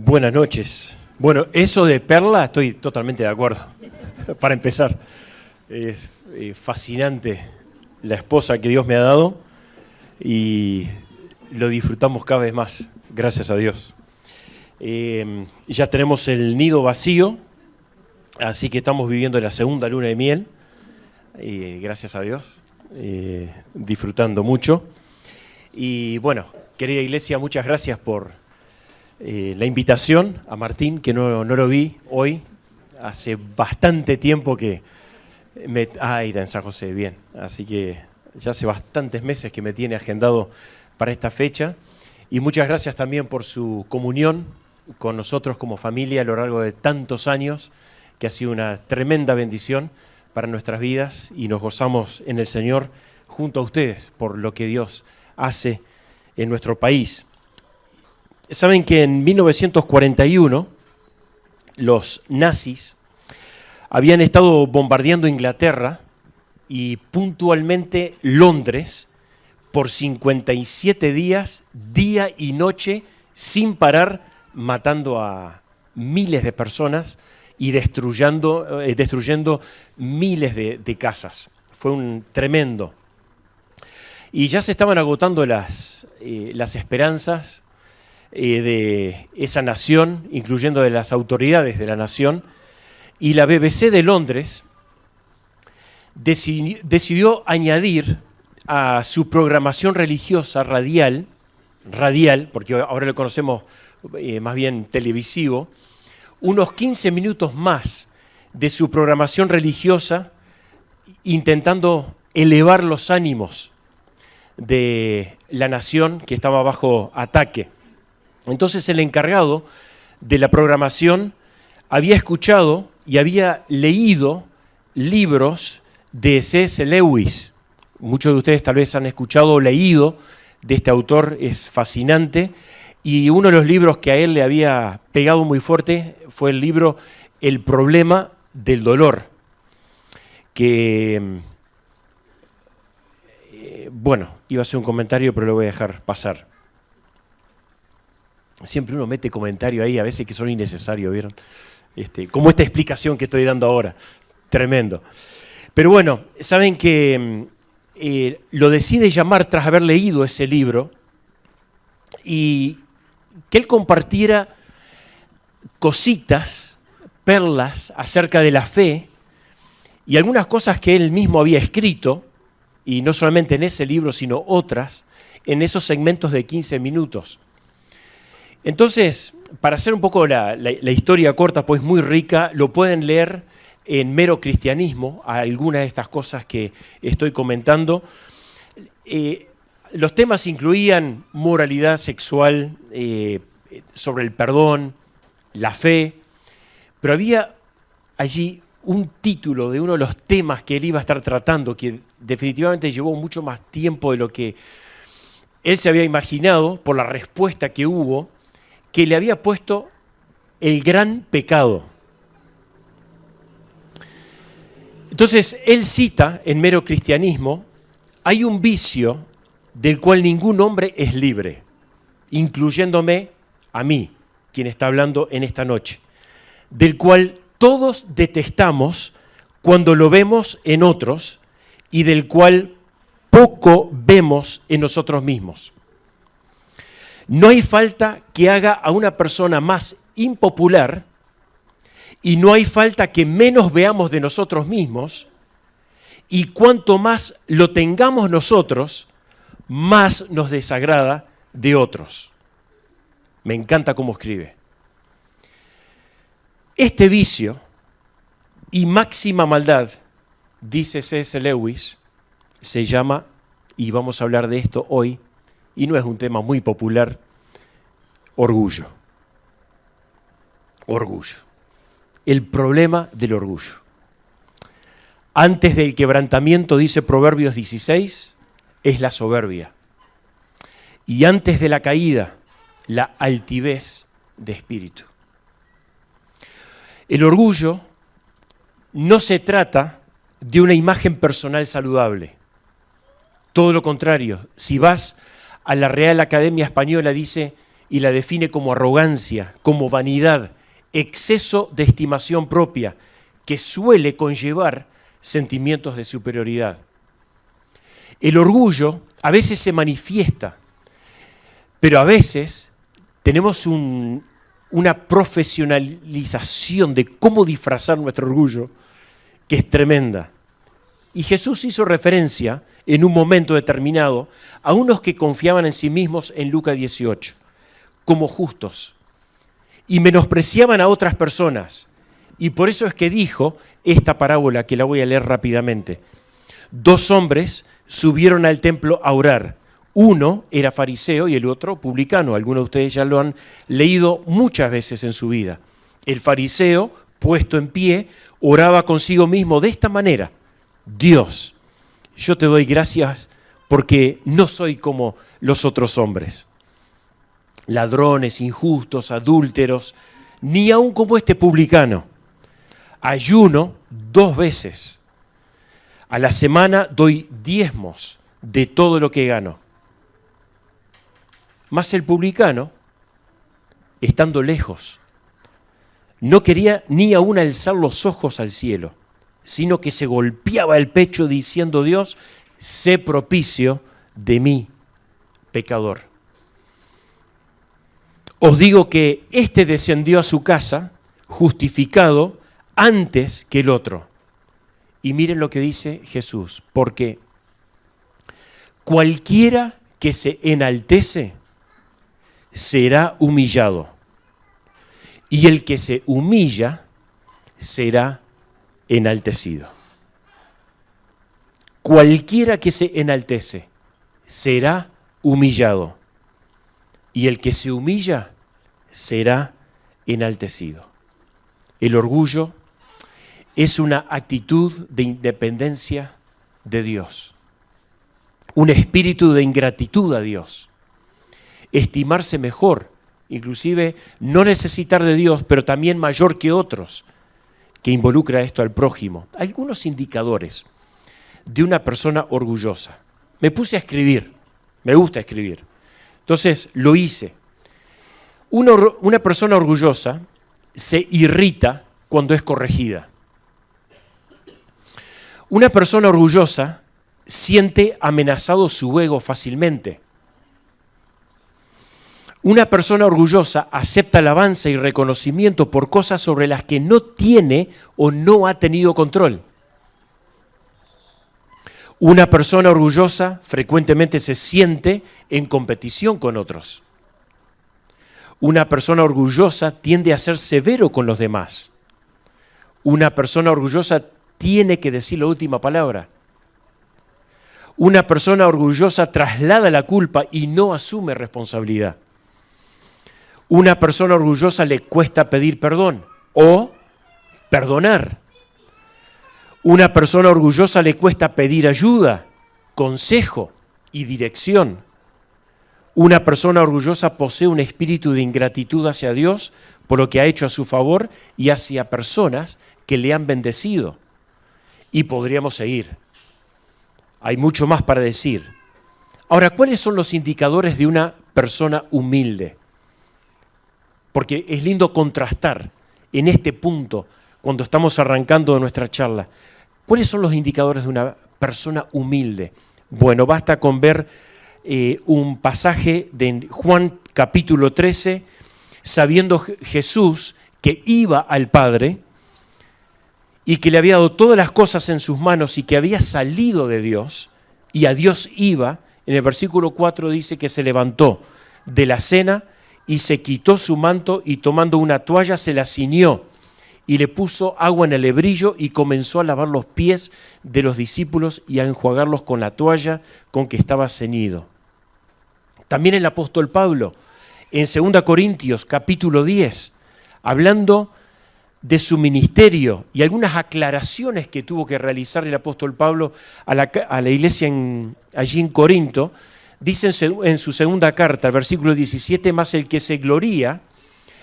Buenas noches. Bueno, eso de Perla estoy totalmente de acuerdo. Para empezar, es fascinante la esposa que Dios me ha dado y lo disfrutamos cada vez más, gracias a Dios. Ya tenemos el nido vacío, así que estamos viviendo la segunda luna de miel, gracias a Dios, disfrutando mucho. Y bueno, querida iglesia, muchas gracias por la invitación a Martín, que no lo vi hoy. Hace bastante tiempo que está en San José, bien. Así que ya hace bastantes meses que me tiene agendado para esta fecha. Y muchas gracias también por su comunión con nosotros como familia a lo largo de tantos años, que ha sido una tremenda bendición para nuestras vidas y nos gozamos en el Señor junto a ustedes por lo que Dios hace en nuestro país. Saben que en 1941 los nazis habían estado bombardeando Inglaterra y puntualmente Londres por 57 días, día y noche, sin parar, matando a miles de personas y destruyendo miles de casas. Fue un tremendo. Y ya se estaban agotando las esperanzas de esa nación, incluyendo de las autoridades de la nación, y la BBC de Londres decidió añadir a su programación religiosa radial, porque ahora lo conocemos más bien televisivo, unos 15 minutos más de su programación religiosa, intentando elevar los ánimos de la nación que estaba bajo ataque. Entonces el encargado de la programación había escuchado y había leído libros de C.S. Lewis. Muchos de ustedes tal vez han escuchado o leído de este autor, es fascinante. Y uno de los libros que a él le había pegado muy fuerte fue el libro El problema del dolor, que, bueno, iba a hacer un comentario, pero lo voy a dejar pasar. Siempre uno mete comentario ahí, a veces que son innecesarios, ¿vieron? Como esta explicación que estoy dando ahora. Tremendo. Pero bueno, saben que lo decide llamar tras haber leído ese libro y que él compartiera cositas, perlas acerca de la fe y algunas cosas que él mismo había escrito, y no solamente en ese libro, sino otras, en esos segmentos de 15 minutos. Entonces, para hacer un poco la historia corta, pues muy rica, lo pueden leer en Mero Cristianismo, algunas de estas cosas que estoy comentando. Los temas incluían moralidad sexual, sobre el perdón, la fe, pero había allí un título de uno de los temas que él iba a estar tratando, que definitivamente llevó mucho más tiempo de lo que él se había imaginado por la respuesta que hubo, que le había puesto el gran pecado. Entonces, él cita en Mero Cristianismo, hay un vicio del cual ningún hombre es libre, incluyéndome a mí, quien está hablando en esta noche, del cual todos detestamos cuando lo vemos en otros y del cual poco vemos en nosotros mismos. No hay falta que haga a una persona más impopular y no hay falta que menos veamos de nosotros mismos, y cuanto más lo tengamos nosotros, más nos desagrada de otros. Me encanta cómo escribe. Este vicio y máxima maldad, dice C.S. Lewis, se llama, y vamos a hablar de esto hoy, y no es un tema muy popular, orgullo. Orgullo. El problema del orgullo. Antes del quebrantamiento, dice Proverbios 16, es la soberbia. Y antes de la caída, la altivez de espíritu. El orgullo no se trata de una imagen personal saludable. Todo lo contrario, si vas a la Real Academia Española, dice, y la define como arrogancia, como vanidad, exceso de estimación propia, que suele conllevar sentimientos de superioridad. El orgullo a veces se manifiesta, pero a veces tenemos una profesionalización de cómo disfrazar nuestro orgullo que es tremenda. Y Jesús hizo referencia en un momento determinado a unos que confiaban en sí mismos en Lucas 18, como justos, y menospreciaban a otras personas. Y por eso es que dijo esta parábola, que la voy a leer rápidamente. 2 hombres subieron al templo a orar. Uno era fariseo y el otro publicano. Algunos de ustedes ya lo han leído muchas veces en su vida. El fariseo, puesto en pie, oraba consigo mismo de esta manera: Dios, yo te doy gracias porque no soy como los otros hombres, ladrones, injustos, adúlteros, ni aun como este publicano. Ayuno 2 veces. A la semana doy diezmos de todo lo que gano. Mas el publicano, estando lejos, no quería ni aún alzar los ojos al cielo, sino que se golpeaba el pecho diciendo: Dios, sé propicio de mí, pecador. Os digo que éste descendió a su casa justificado antes que el otro. Y miren lo que dice Jesús: porque cualquiera que se enaltece será humillado, y el que se humilla será enaltecido. Cualquiera que se enaltece será humillado, y el que se humilla será enaltecido. El orgullo es una actitud de independencia de Dios, un espíritu de ingratitud a Dios, estimarse mejor, inclusive no necesitar de Dios, pero también mayor que otros, que involucra esto al prójimo. Algunos indicadores de una persona orgullosa. Me puse a escribir, me gusta escribir, entonces lo hice. Una persona orgullosa se irrita cuando es corregida. Una persona orgullosa siente amenazado su ego fácilmente. Una persona orgullosa acepta alabanza y reconocimiento por cosas sobre las que no tiene o no ha tenido control. Una persona orgullosa frecuentemente se siente en competición con otros. Una persona orgullosa tiende a ser severo con los demás. Una persona orgullosa tiene que decir la última palabra. Una persona orgullosa traslada la culpa y no asume responsabilidad. Una persona orgullosa le cuesta pedir perdón o perdonar. Una persona orgullosa le cuesta pedir ayuda, consejo y dirección. Una persona orgullosa posee un espíritu de ingratitud hacia Dios por lo que ha hecho a su favor y hacia personas que le han bendecido. Y podríamos seguir. Hay mucho más para decir. Ahora, ¿cuáles son los indicadores de una persona humilde? Porque es lindo contrastar en este punto, cuando estamos arrancando nuestra charla. ¿Cuáles son los indicadores de una persona humilde? Bueno, basta con ver un pasaje de Juan capítulo 13, sabiendo Jesús que iba al Padre y que le había dado todas las cosas en sus manos y que había salido de Dios y a Dios iba. En el versículo 4 dice que se levantó de la cena y se quitó su manto y tomando una toalla se la ciñó y le puso agua en el lebrillo y comenzó a lavar los pies de los discípulos y a enjuagarlos con la toalla con que estaba ceñido. También el apóstol Pablo, en 2 Corintios capítulo 10, hablando de su ministerio y algunas aclaraciones que tuvo que realizar el apóstol Pablo a la iglesia allí en Corinto, dice en su segunda carta, el versículo 17, más el que se gloría,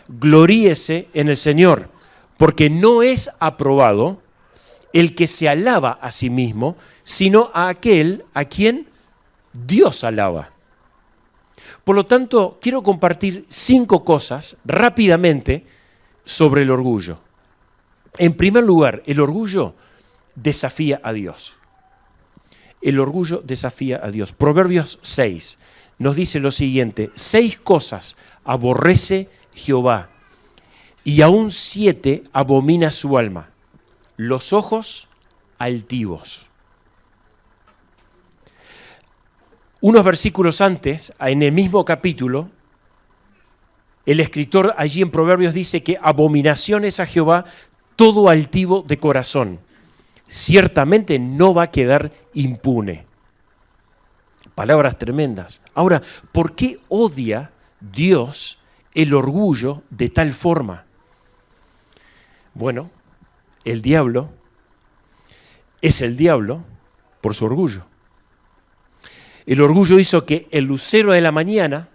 gloríese en el Señor, porque no es aprobado el que se alaba a sí mismo, sino a aquel a quien Dios alaba. Por lo tanto, quiero compartir 5 cosas rápidamente sobre el orgullo. En primer lugar, el orgullo desafía a Dios. El orgullo desafía a Dios. Proverbios 6 nos dice lo siguiente: 6 cosas aborrece Jehová, y aún 7 abomina su alma: los ojos altivos. Unos versículos antes, en el mismo capítulo, el escritor allí en Proverbios dice que abominación es a Jehová todo altivo de corazón. Ciertamente no va a quedar impune. Palabras tremendas. Ahora, ¿por qué odia Dios el orgullo de tal forma? Bueno, el diablo es el diablo por su orgullo. El orgullo hizo que el lucero de la mañana,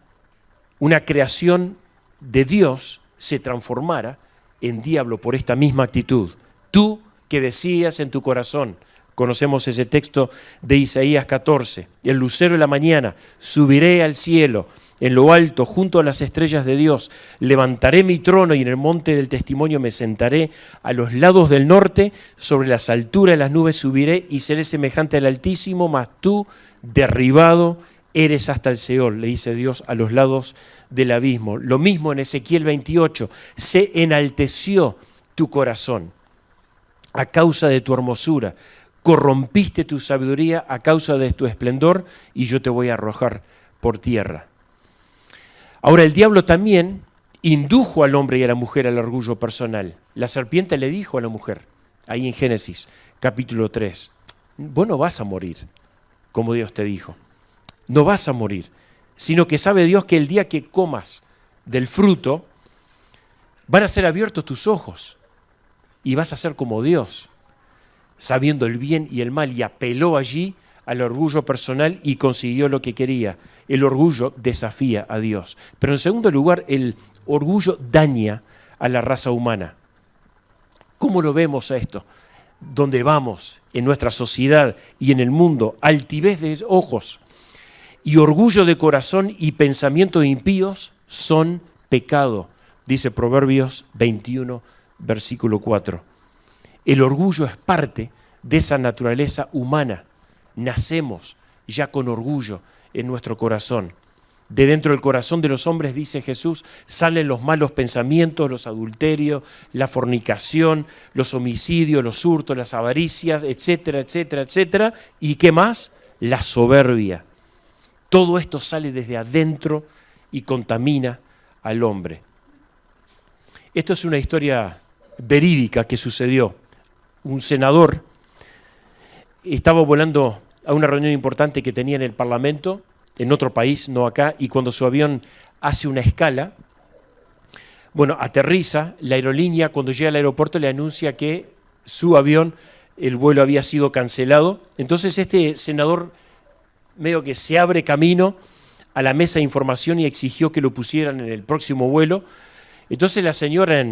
una creación de Dios, se transformara en diablo por esta misma actitud. Tú que decías en tu corazón, conocemos ese texto de Isaías 14, el lucero de la mañana, subiré al cielo, en lo alto, junto a las estrellas de Dios, levantaré mi trono y en el monte del testimonio me sentaré, a los lados del norte, sobre las alturas de las nubes subiré y seré semejante al Altísimo, mas tú, derribado, eres hasta el Seol, le dice Dios, a los lados del abismo. Lo mismo en Ezequiel 28, se enalteció tu corazón a causa de tu hermosura, corrompiste tu sabiduría a causa de tu esplendor y yo te voy a arrojar por tierra. Ahora el diablo también indujo al hombre y a la mujer al orgullo personal. La serpiente le dijo a la mujer, ahí en Génesis capítulo 3, vos no vas a morir, como Dios te dijo, no vas a morir, sino que sabe Dios que el día que comas del fruto, van a ser abiertos tus ojos y vas a ser como Dios, sabiendo el bien y el mal, y apeló allí al orgullo personal y consiguió lo que quería. El orgullo desafía a Dios. Pero en segundo lugar, el orgullo daña a la raza humana. ¿Cómo lo vemos a esto? Donde vamos en nuestra sociedad y en el mundo, altivez de ojos y orgullo de corazón y pensamientos impíos son pecado, dice Proverbios 21, versículo 4. El orgullo es parte de esa naturaleza humana. Nacemos ya con orgullo en nuestro corazón. De dentro del corazón de los hombres, dice Jesús, salen los malos pensamientos, los adulterios, la fornicación, los homicidios, los hurtos, las avaricias, etcétera, etcétera, etcétera. ¿Y qué más? La soberbia. Todo esto sale desde adentro y contamina al hombre. Esto es una historia verídica que sucedió. Un senador estaba volando a una reunión importante que tenía en el Parlamento, en otro país, no acá, y cuando su avión hace una escala, bueno, aterriza, la aerolínea cuando llega al aeropuerto le anuncia que su avión, el vuelo había sido cancelado. Entonces este senador medio que se abre camino a la mesa de información y exigió que lo pusieran en el próximo vuelo. Entonces la señora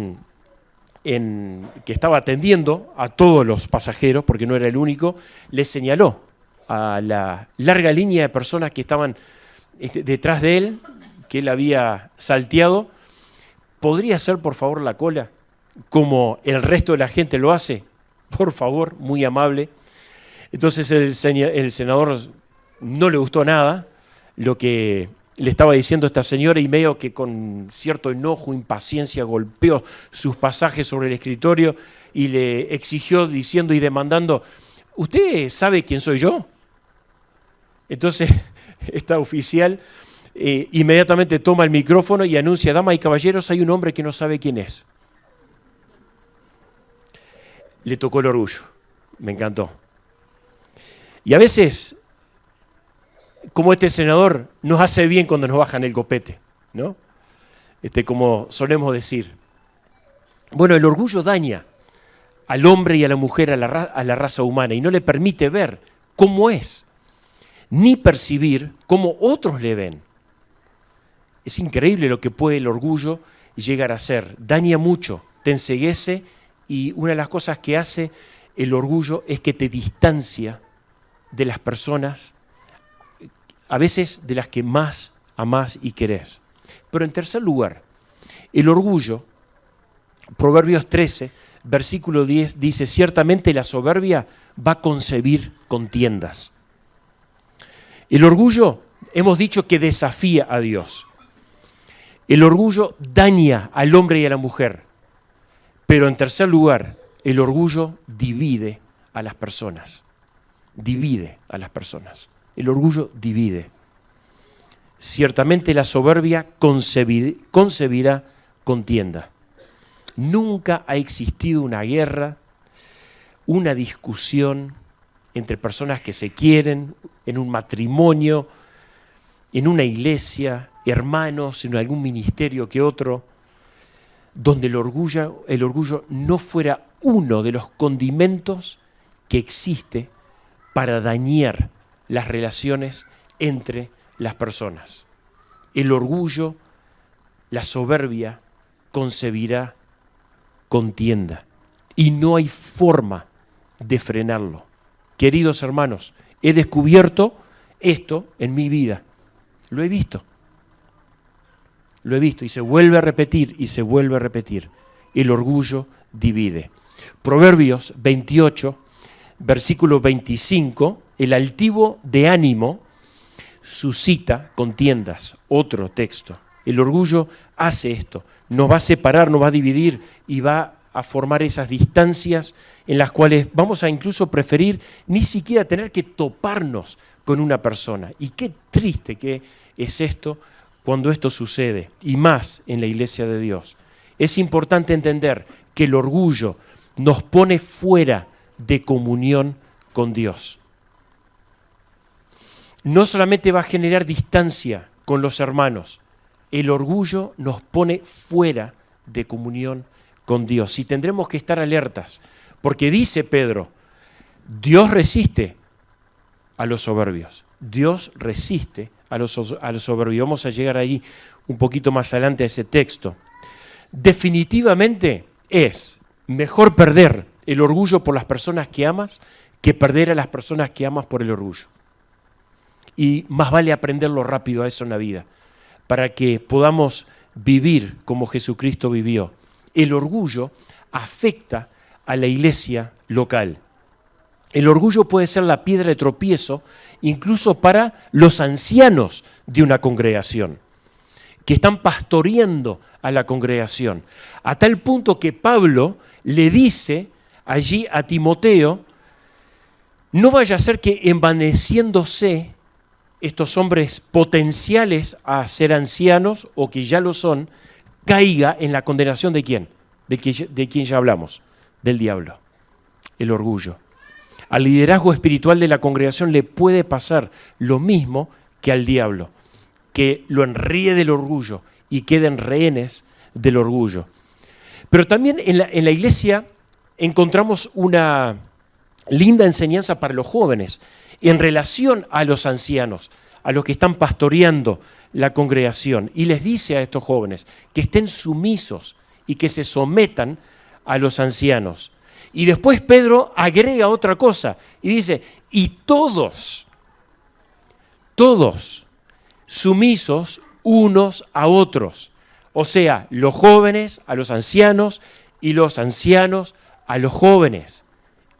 que estaba atendiendo a todos los pasajeros, porque no era el único, le señaló a la larga línea de personas que estaban detrás de él, que él había salteado, ¿podría hacer por favor la cola como el resto de la gente lo hace? Por favor, muy amable. Entonces el senador no le gustó nada lo que le estaba diciendo esta señora y medio que con cierto enojo, impaciencia, golpeó sus pasajes sobre el escritorio y le exigió diciendo y demandando, ¿usted sabe quién soy yo? Entonces esta oficial inmediatamente toma el micrófono y anuncia, damas y caballeros, hay un hombre que no sabe quién es. Le tocó el orgullo, me encantó. Y a veces, como este senador, nos hace bien cuando nos bajan el copete, ¿no? Como solemos decir. Bueno, el orgullo daña al hombre y a la mujer, a la raza humana, y no le permite ver cómo es, ni percibir cómo otros le ven. Es increíble lo que puede el orgullo llegar a ser. Daña mucho, te enceguece, y una de las cosas que hace el orgullo es que te distancia de las personas, a veces de las que más amás y querés. Pero en tercer lugar, el orgullo, Proverbios 13, versículo 10, dice, ciertamente la soberbia va a concebir contiendas. El orgullo, hemos dicho que desafía a Dios. El orgullo daña al hombre y a la mujer. Pero en tercer lugar, el orgullo divide a las personas. Divide a las personas. El orgullo divide. Ciertamente la soberbia concebirá contienda. Nunca ha existido una guerra, una discusión entre personas que se quieren, en un matrimonio, en una iglesia, hermanos, en algún ministerio que otro, donde el orgullo no fuera uno de los condimentos que existe para dañar las relaciones entre las personas. El orgullo, la soberbia, concebirá contienda y no hay forma de frenarlo. Queridos hermanos, he descubierto esto en mi vida. Lo he visto y se vuelve a repetir y se vuelve a repetir. El orgullo divide. Proverbios 28, versículo 25, el altivo de ánimo suscita contiendas. Otro texto. El orgullo hace esto, nos va a separar, nos va a dividir y va a formar esas distancias en las cuales vamos a incluso preferir ni siquiera tener que toparnos con una persona. Y qué triste que es esto cuando esto sucede, y más en la iglesia de Dios. Es importante entender que el orgullo nos pone fuera de comunión con Dios. No solamente va a generar distancia con los hermanos, el orgullo nos pone fuera de comunión con Dios. Y tendremos que estar alertas, porque dice Pedro, Dios resiste a los soberbios. Dios resiste a los soberbios. Vamos a llegar ahí un poquito más adelante a ese texto. Definitivamente es mejor perder el orgullo por las personas que amas que perder a las personas que amas por el orgullo. Y más vale aprenderlo rápido a eso en la vida, para que podamos vivir como Jesucristo vivió. El orgullo afecta a la iglesia local. El orgullo puede ser la piedra de tropiezo incluso para los ancianos de una congregación, que están pastoreando a la congregación, a tal punto que Pablo le dice allí a Timoteo, no vaya a ser que envaneciéndose estos hombres potenciales a ser ancianos o que ya lo son, caiga en la condenación de ¿quién? De quien ya hablamos, del diablo, el orgullo. Al liderazgo espiritual de la congregación le puede pasar lo mismo que al diablo, que lo enríe del orgullo y queden rehenes del orgullo. Pero también en la iglesia encontramos una linda enseñanza para los jóvenes en relación a los ancianos, a los que están pastoreando la congregación. Y les dice a estos jóvenes que estén sumisos y que se sometan a los ancianos. Y después Pedro agrega otra cosa y dice, y todos sumisos unos a otros. O sea, los jóvenes a los ancianos y los ancianos a los jóvenes.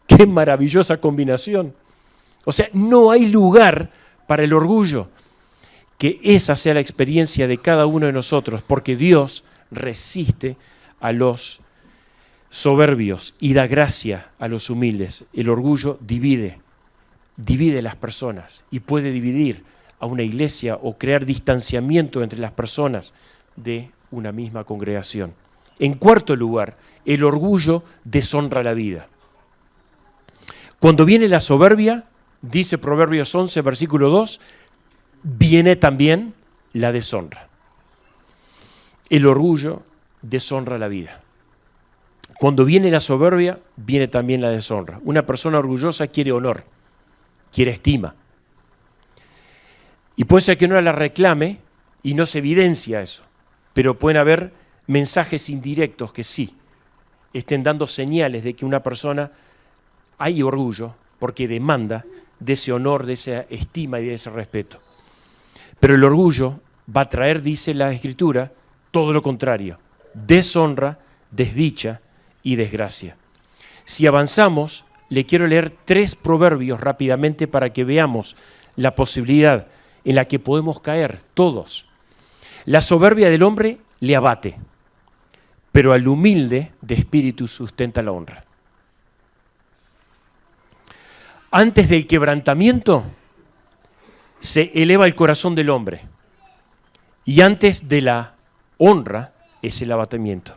¡Qué maravillosa combinación! O sea, no hay lugar para el orgullo. Que esa sea la experiencia de cada uno de nosotros, porque Dios resiste a los soberbios y da gracia a los humildes. El orgullo divide las personas y puede dividir a una iglesia o crear distanciamiento entre las personas de una misma congregación. En cuarto lugar, el orgullo deshonra la vida. Cuando viene la soberbia, dice Proverbios 11, versículo 2, viene también la deshonra. El orgullo deshonra la vida. Cuando viene la soberbia, viene también la deshonra. Una persona orgullosa quiere honor, quiere estima. Y puede ser que no la reclame y no se evidencia eso, pero pueden haber mensajes indirectos que sí estén dando señales de que una persona hay orgullo porque demanda de ese honor, de esa estima y de ese respeto. Pero el orgullo va a traer, dice la Escritura, todo lo contrario: deshonra, desdicha y desgracia. Si avanzamos, le quiero leer 3 proverbios rápidamente para que veamos la posibilidad en la que podemos caer todos. La soberbia del hombre le abate, pero al humilde de espíritu sustenta la honra. Antes del quebrantamiento se eleva el corazón del hombre, y antes de la honra es el abatimiento.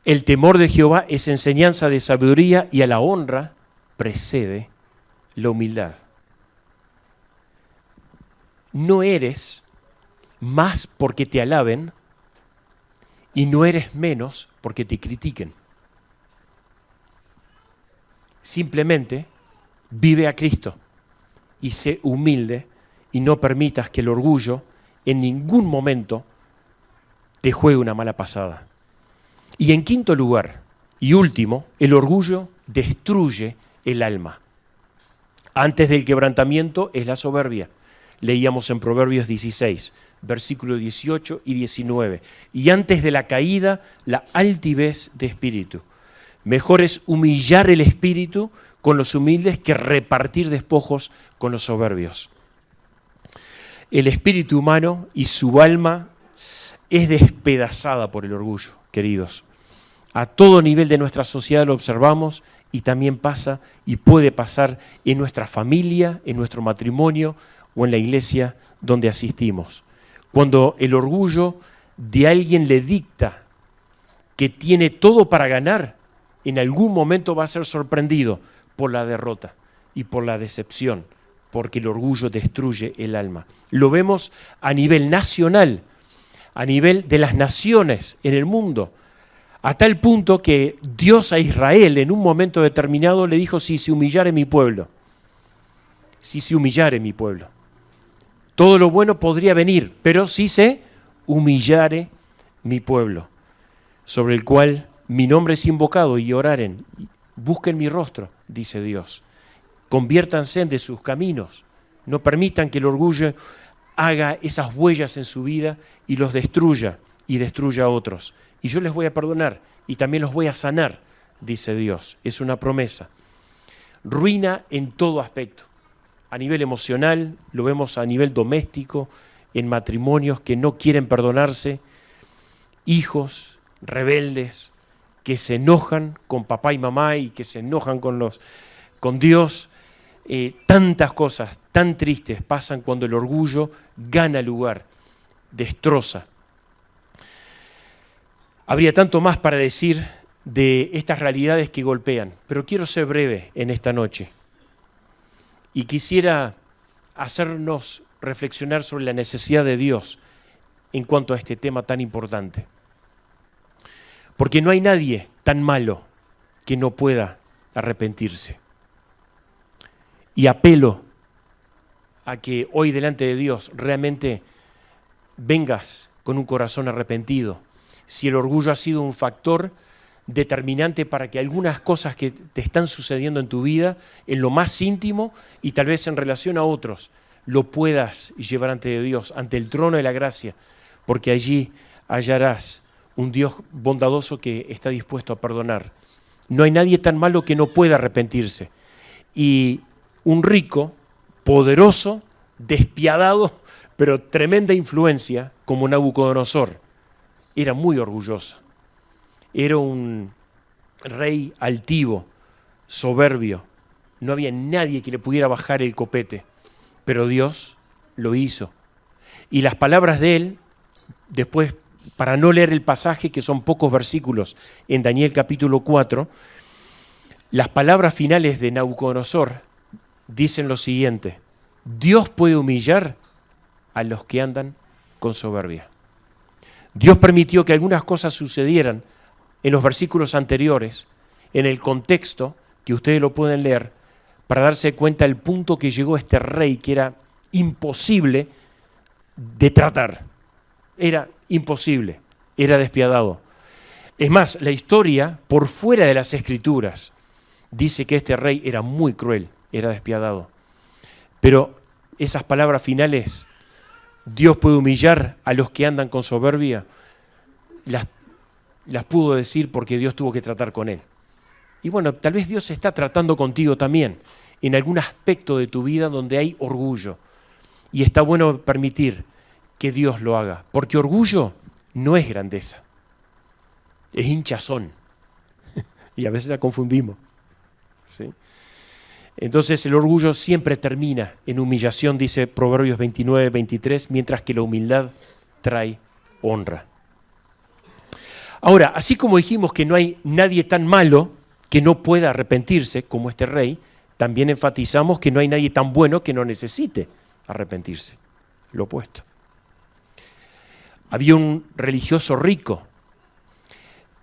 El temor de Jehová es enseñanza de sabiduría, y a la honra precede la humildad. No eres más porque te alaben, y no eres menos porque te critiquen. Simplemente vive a Cristo y sé humilde, y no permitas que el orgullo en ningún momento te juegue una mala pasada. Y en quinto lugar y último, el orgullo destruye el alma. Antes del quebrantamiento es la soberbia. Leíamos en Proverbios 16, versículos 18 y 19. Y antes de la caída, la altivez de espíritu. Mejor es humillar el espíritu con los humildes que repartir despojos con los soberbios. El espíritu humano y su alma es despedazada por el orgullo, queridos. A todo nivel de nuestra sociedad lo observamos, y también pasa y puede pasar en nuestra familia, en nuestro matrimonio o en la iglesia donde asistimos. Cuando el orgullo de alguien le dicta que tiene todo para ganar, en algún momento va a ser sorprendido por la derrota y por la decepción, porque el orgullo destruye el alma. Lo vemos a nivel nacional, a nivel de las naciones en el mundo, a tal punto que Dios a Israel en un momento determinado le dijo: si se humillare mi pueblo, todo lo bueno podría venir, pero si se humillare mi pueblo, sobre el cual mi nombre es invocado, y oraren, busquen mi rostro, dice Dios. Conviértanse de sus caminos, no permitan que el orgullo haga esas huellas en su vida y los destruya y destruya a otros. Y yo les voy a perdonar y también los voy a sanar, dice Dios. Es una promesa. Ruina en todo aspecto. A nivel emocional, lo vemos a nivel doméstico, en matrimonios que no quieren perdonarse, hijos rebeldes que se enojan con papá y mamá y que se enojan con Dios. Tantas cosas tan tristes pasan cuando el orgullo gana lugar, destroza. Habría tanto más para decir de estas realidades que golpean, pero quiero ser breve en esta noche. Y quisiera hacernos reflexionar sobre la necesidad de Dios en cuanto a este tema tan importante. Porque no hay nadie tan malo que no pueda arrepentirse. Y apelo a que hoy delante de Dios realmente vengas con un corazón arrepentido. Si el orgullo ha sido un factor determinante para que algunas cosas que te están sucediendo en tu vida, en lo más íntimo y tal vez en relación a otros, lo puedas llevar ante Dios, ante el trono de la gracia, porque allí hallarás un Dios bondadoso que está dispuesto a perdonar. No hay nadie tan malo que no pueda arrepentirse. Y un rico, poderoso, despiadado, pero tremenda influencia, como Nabucodonosor, era muy orgulloso. Era un rey altivo, soberbio. No había nadie que le pudiera bajar el copete, pero Dios lo hizo. Y las palabras de él, después, para no leer el pasaje, que son pocos versículos, en Daniel capítulo 4, las palabras finales de Nabucodonosor dicen lo siguiente: Dios puede humillar a los que andan con soberbia. Dios permitió que algunas cosas sucedieran en los versículos anteriores, en el contexto, que ustedes lo pueden leer, para darse cuenta del punto que llegó este rey, que era imposible de tratar. Era imposible, era despiadado. Es más, la historia, por fuera de las Escrituras, dice que este rey era muy cruel, era despiadado. Pero esas palabras finales, Dios puede humillar a los que andan con soberbia, las pudo decir porque Dios tuvo que tratar con él. Y bueno, tal vez Dios está tratando contigo también en algún aspecto de tu vida donde hay orgullo. Y está bueno permitir que Dios lo haga, porque orgullo no es grandeza, es hinchazón. Y a veces la confundimos, ¿sí? Entonces el orgullo siempre termina en humillación, dice Proverbios 29, 23, mientras que la humildad trae honra. Ahora, así como dijimos que no hay nadie tan malo que no pueda arrepentirse como este rey, también enfatizamos que no hay nadie tan bueno que no necesite arrepentirse. Lo opuesto. Había un religioso rico,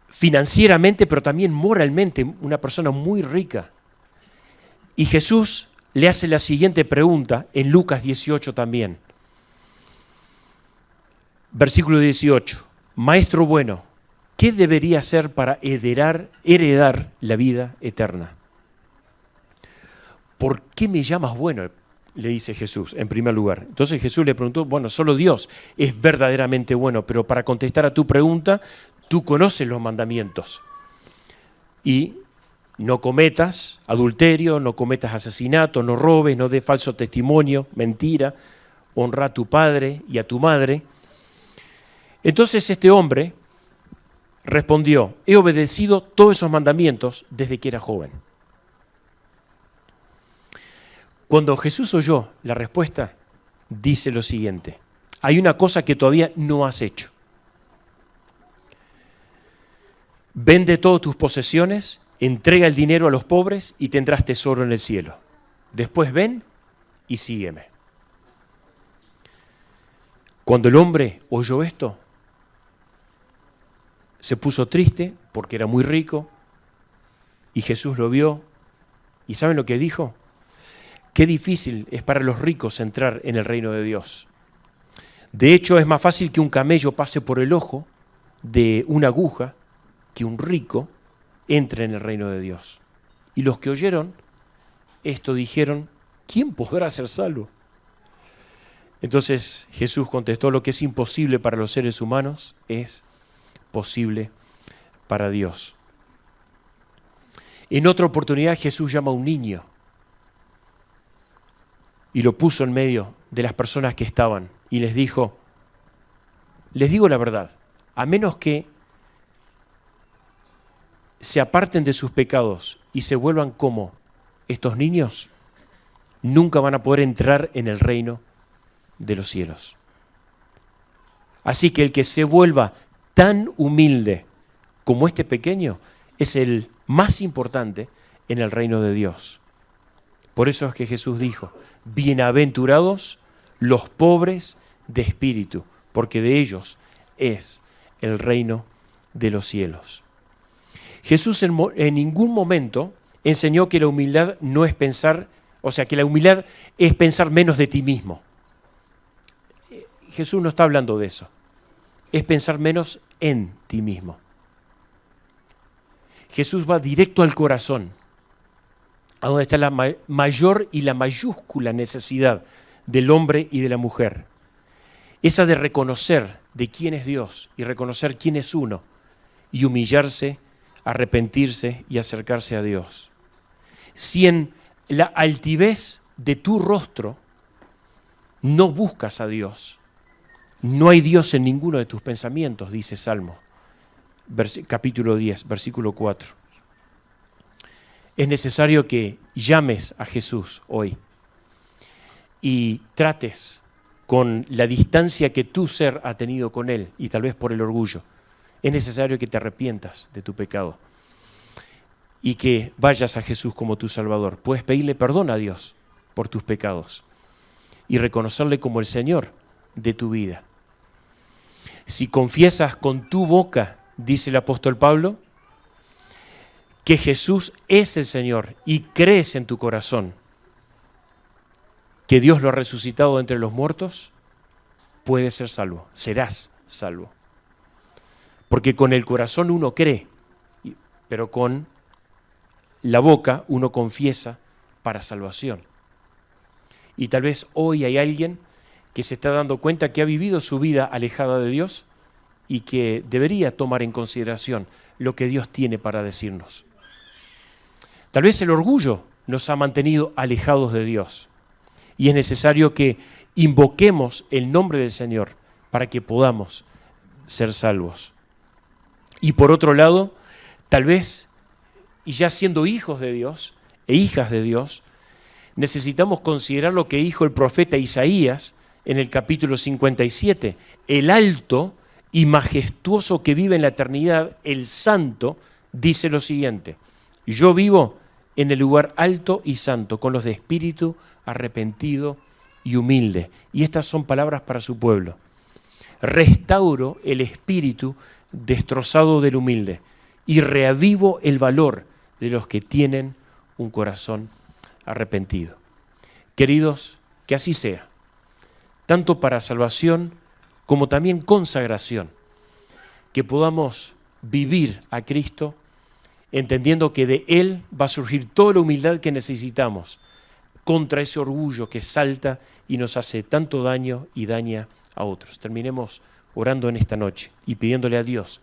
financieramente, pero también moralmente, una persona muy rica. Y Jesús le hace la siguiente pregunta en Lucas 18 también. Versículo 18. Maestro bueno, ¿qué debería hacer para heredar la vida eterna? ¿Por qué me llamas bueno?, le dice Jesús en primer lugar. Entonces Jesús le preguntó, bueno, solo Dios es verdaderamente bueno, pero para contestar a tu pregunta, tú conoces los mandamientos. Y no cometas adulterio, no cometas asesinato, no robes, no des falso testimonio, mentira, honra a tu padre y a tu madre. Entonces este hombre respondió, he obedecido todos esos mandamientos desde que era joven. Cuando Jesús oyó la respuesta, dice lo siguiente, hay una cosa que todavía no has hecho. Vende todas tus posesiones, entrega el dinero a los pobres y tendrás tesoro en el cielo. Después ven y sígueme. Cuando el hombre oyó esto, se puso triste porque era muy rico y Jesús lo vio. ¿Y saben lo que dijo? Qué difícil es para los ricos entrar en el reino de Dios. De hecho, es más fácil que un camello pase por el ojo de una aguja que un rico entre en el reino de Dios. Y los que oyeron esto dijeron, ¿quién podrá ser salvo? Entonces Jesús contestó, lo que es imposible para los seres humanos es posible para Dios. En otra oportunidad Jesús llama a un niño y lo puso en medio de las personas que estaban y les dijo, les digo la verdad, a menos que se aparten de sus pecados y se vuelvan como estos niños, nunca van a poder entrar en el reino de los cielos. Así que el que se vuelva tan humilde como este pequeño es el más importante en el reino de Dios. Por eso es que Jesús dijo, bienaventurados los pobres de espíritu, porque de ellos es el reino de los cielos. Jesús en ningún momento enseñó que la humildad no es pensar, o sea, que la humildad es pensar menos de ti mismo. Jesús no está hablando de eso. Es pensar menos en ti mismo. Jesús va directo al corazón, a donde está la mayor y la mayúscula necesidad del hombre y de la mujer. Esa de reconocer de quién es Dios y reconocer quién es uno y humillarse, arrepentirse y acercarse a Dios. Si en la altivez de tu rostro no buscas a Dios, no hay Dios en ninguno de tus pensamientos, dice Salmo, capítulo 10, versículo 4. Es necesario que llames a Jesús hoy y trates con la distancia que tu ser ha tenido con Él y tal vez por el orgullo. Es necesario que te arrepientas de tu pecado y que vayas a Jesús como tu Salvador. Puedes pedirle perdón a Dios por tus pecados y reconocerle como el Señor de tu vida. Si confiesas con tu boca, dice el apóstol Pablo, que Jesús es el Señor y crees en tu corazón que Dios lo ha resucitado entre los muertos, puedes ser salvo, serás salvo. Porque con el corazón uno cree, pero con la boca uno confiesa para salvación. Y tal vez hoy hay alguien que se está dando cuenta que ha vivido su vida alejada de Dios y que debería tomar en consideración lo que Dios tiene para decirnos. Tal vez el orgullo nos ha mantenido alejados de Dios y es necesario que invoquemos el nombre del Señor para que podamos ser salvos. Y por otro lado, tal vez, y ya siendo hijos de Dios e hijas de Dios, necesitamos considerar lo que dijo el profeta Isaías en el capítulo 57. El alto y majestuoso que vive en la eternidad, el santo, dice lo siguiente: yo vivo en el lugar alto y santo, con los de espíritu arrepentido y humilde. Y estas son palabras para su pueblo. Restauro el espíritu destrozado del humilde y reavivo el valor de los que tienen un corazón arrepentido. Queridos, que así sea, tanto para salvación como también consagración, que podamos vivir a Cristo entendiendo que de Él va a surgir toda la humildad que necesitamos contra ese orgullo que salta y nos hace tanto daño y daña a otros. Terminemos orando en esta noche y pidiéndole a Dios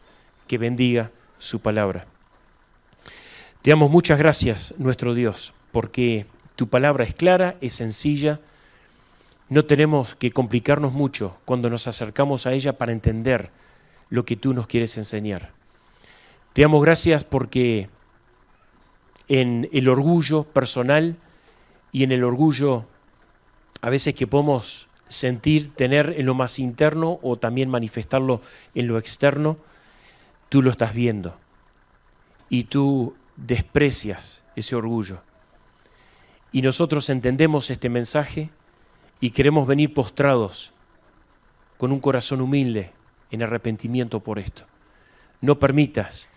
que bendiga su palabra. Te damos muchas gracias, nuestro Dios, porque tu palabra es clara, es sencilla. No tenemos que complicarnos mucho cuando nos acercamos a ella para entender lo que tú nos quieres enseñar. Te damos gracias porque en el orgullo personal y en el orgullo a veces que podemos sentir, tener en lo más interno o también manifestarlo en lo externo, tú lo estás viendo y tú desprecias ese orgullo. Y nosotros entendemos este mensaje y queremos venir postrados con un corazón humilde en arrepentimiento por esto. No permitas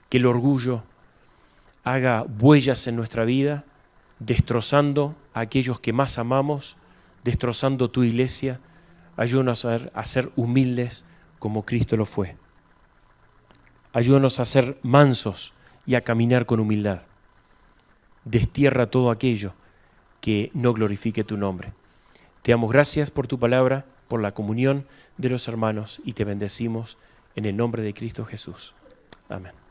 que el orgullo haga huellas en nuestra vida, destrozando a aquellos que más amamos, destrozando tu iglesia. Ayúdanos a ser humildes como Cristo lo fue. Ayúdanos a ser mansos y a caminar con humildad. Destierra todo aquello que no glorifique tu nombre. Te damos gracias por tu palabra, por la comunión de los hermanos y te bendecimos en el nombre de Cristo Jesús. Amén.